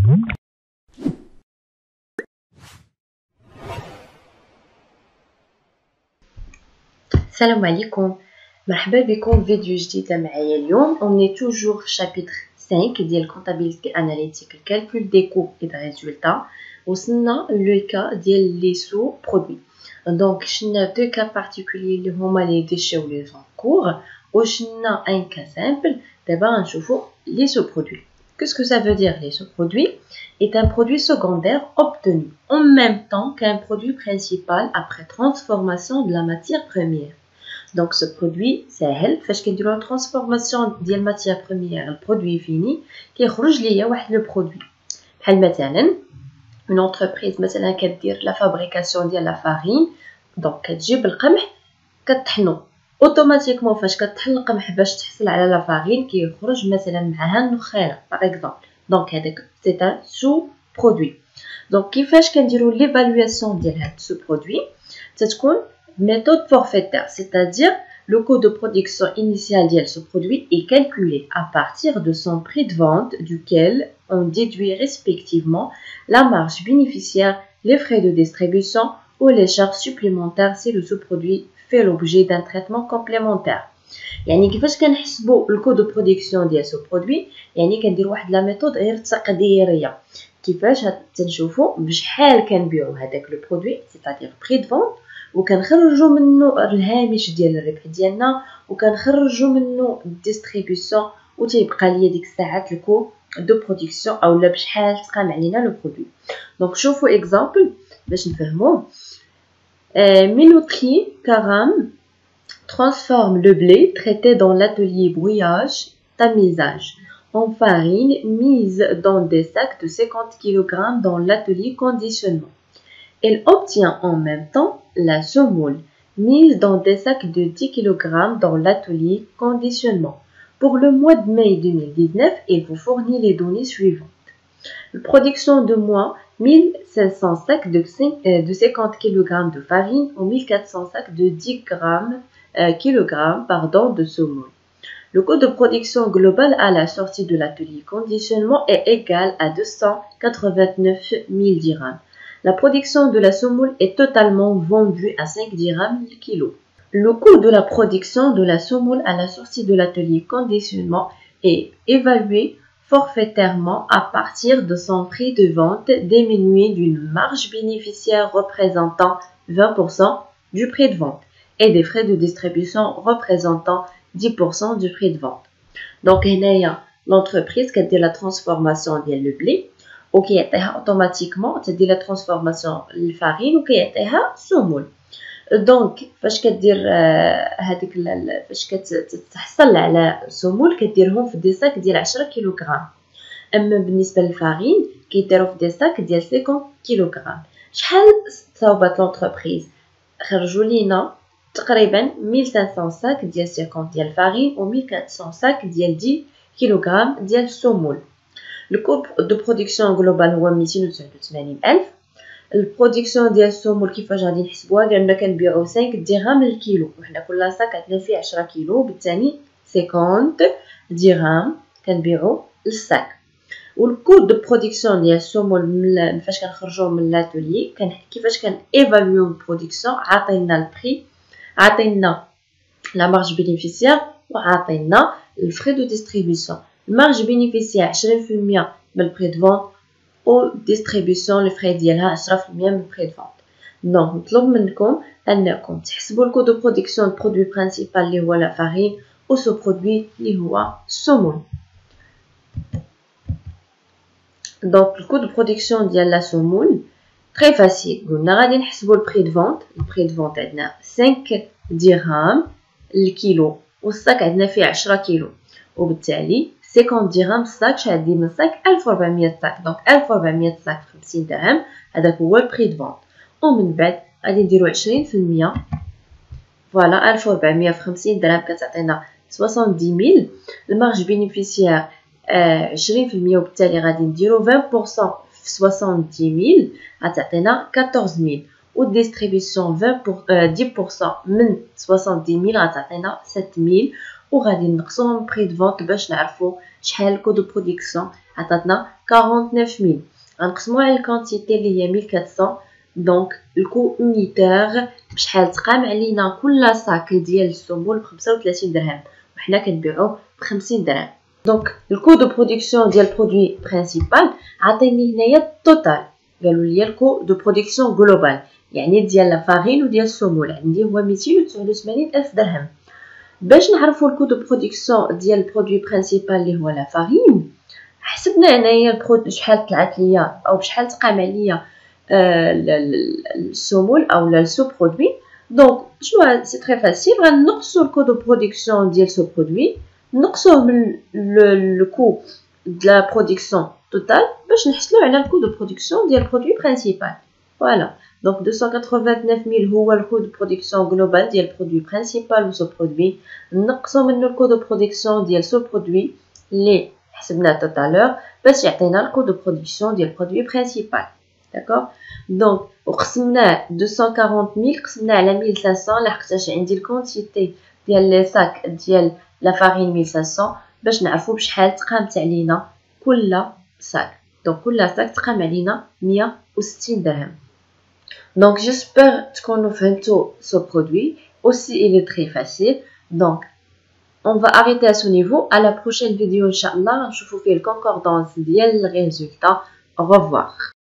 Salam alaikum, مرحبا بكم فيديو جديد معايا اليوم. On est toujours في chapitre 5 ديال comptabilité analytique, le calcul des coûts et des résultats. وصلنا le cas ديال les sous-produits. Donc شفنا deux cas particuliers اللي هما les déchets ou les encours. وشفنا un cas simple. دابا غنشوفوا les sous-produits. Qu'est-ce que ça veut dire les sous-produits? Est un produit secondaire obtenu en même temps qu'un produit principal après transformation de la matière première. Donc ce produit ساهل فاش كنديروا لا ترانسفورماسيون ديال ماتيير بروميير البرودوي فيني كيخرج ليا واحد لو برودوي. بحال مثلا اون انتربريز مثلا كدير لا فابريكاسيون ديال لا فارين، دونك كتجيب القمح كطحنو اوتوماتيكمون. فاش كطحن القمح باش تحصل على لا فارين كيخرج مثلا معها النخاله باغ اكزومبل. دونك هذاك سي ان سو برودوي. دونك كيفاش كنديروا ليفالواسيون ديال هاد سو برودوي؟ تتكون méthode forfaitaire, c'est-à-dire le coût de production initial de ce produit est calculé à partir de son prix de vente duquel on déduit respectivement la marge bénéficiaire, les frais de distribution ou les charges supplémentaires si le sous-produit fait l'objet d'un traitement complémentaire. يعني كيفاش كنحسبوا le coût de production ديال ce produit؟ يعني كندير واحد لا ميثود غير تقديريه. كيفاش تنشوفوا بشحال كنبيعوا هذاك لو برودوي، c'est-à-dire prix de vente، وكنخرجوا منه الهامش ديال الربح ديالنا، وكنخرجوا منه الديستريبيسيون، وتيبقى ليا ديك الساعات الكو دو برودكسيون اولا بشحال تقام علينا لو برودوي. دونك شوفوا اكزامبل باش نفهموه. مينوتري كارام transforme le blé traité dans l'atelier brouillage tamisage en farine mise dans des sacs de 50 kg dans l'atelier conditionnement. Elle obtient en même temps la semoule mise dans des sacs de 10 kg dans l'atelier conditionnement. Pour le mois de mai 2019, il vous fournit les données suivantes. La production de mois, 1500 sacs de 50 kg de farine ou 1400 sacs de 10 kg de semoule. Le coût de production global à la sortie de l'atelier conditionnement est égal à 289 000 dirhams. La production de la semoule est totalement vendue à 5 dirhams le kilo. Le coût de la production de la semoule à la sortie de l'atelier conditionnement est évalué forfaitairement à partir de son prix de vente diminué d'une marge bénéficiaire représentant 20% du prix de vente et des frais de distribution représentant 10% du prix de vente. Donc, l'entreprise qui a dit la transformation de le blé, وكيعطيها اوتوماتيكمون تدير لا ترانسفورماسيون للفارين وكيعطيها سمول. دونك فاش كدير هذيك فاش كتحصل على سمول كديرهم في دي ساك ديال 10 كيلوغرام. اما بالنسبه للفارين كيديروا في دي ساك ديال 50 كيلوغرام. شحال صاوبات لونتربريز؟ خرجوا لينا تقريبا 1500 ساك ديال 50 ديال الفارين و 1400 ساك ديال 10 كيلوغرام ديال السمول. Le coût de production global هو 289,000. البرودكسيون ديال السمول كيفاش غادي نحسبوها؟ قالنا كنبيعو 5 درهم للكيلو، وحنا كل ساك عندنا فيه 10 كيلو، بالتالي 50 درهم كنبيعو للساك. والكود دو برودكسيون ديال السمول فاش كنخرجوه من لاتولي كيفاش كنيفاليو البرودكسيون؟ عاطينا البري، عاطينا لا مارج بينيفيسيير، وعاطينا الفري دو ديستريبيسيون. المارج بينيفيسيير 20% من البري دو فونت، و ديستريبيسيون لي فري ديالها 10% من البري دو فونت. دونك نطلب منكم انكم تحسبوا الكو دو برودكسيون برودوي برينسيبال اللي هو لا فارين و سو برودوي اللي هو السمول. دونك الكو دو برودكسيون ديال لا سمول تري فاسيل. قلنا غادي نحسبوا البري دو فونت. البري دو فونت عندنا 5 درهم الكيلو، والساك عندنا فيه 10 كيلو، وبالتالي 50 درهم الساك. شحال دي من الساك؟ 1400 ساك. دونك 1400 ساك ب 50 درهم، هذاك هو البري دو فونت. ومن بعد غادي نديرو 20%. فوالا 1400 في 50 درهم كتعطينا 70,000. المارج بينيفيسيير 20%، وبالتالي غادي نديرو 20% في 70,000 غتعطينا 14,000. والديستريبيسيون 10% من 70,000 غتعطينا 7,000. وغادي نقسمهم بري دو فونت باش نعرفوا شحال الكو دو برودكسيون عطاتنا 49000 غنقسموها على الكونتيتي اللي هي 1400 دونك الكو اونيتير بشحال تقام علينا كل صاك ديال السمول ب 35 درهم وحنا كنبيعوه ب 50 درهم. دونك الكو دو برودكسيون ديال البرودوي برينسيبال عطيني هنايا التوتال، قالوا لي الكو دو برودكسيون جلوبال يعني ديال لا فارين وديال السمول عندي هو 289 الف درهم. باش نعرفوا الكو دو برودكسيون ديال البرودوي برينسيبال اللي هو لا فارين، حسبنا هنايا شحال طلعت ليا او بشحال تقام عليا السمول او السو برودوي. دونك شنو سي تري فاسيل، غنقصوا الكو دو برودكسيون ديال سو برودوي نقصوه من لو كو de la production totale باش نحصلوا على الكو دو برودكسيون ديال البرودوي برينسيبال. فوالا دونك 289000 هو الكو دو برودكسيون جلوبال ديال البرودوي برينسيبال و سو برودوي، نقصوا منه الكو دو برودكسيون ديال سو برودوي اللي حسبناه توتالور باش يعطينا الكو دو برودكسيون ديال البرودوي برينسيبال. داكوغ دونك وقسمناه 240000 قسمناه على 1500 لحقاش عندي الكونتيتي ديال لي ساك ديال لا فارين 1500 باش نعرفوا بشحال تقامت علينا كل ساك. دونك كل ساك تقام علينا 160 درهم. دونك جيسبر تكونوا فهمتوا ce produit aussi il est très facile. Donc on va arrêter à ce niveau. À la prochaine vidéo inchallah نشوفوا فيه الكونكوردونس ديال الريزولطا. Au revoir.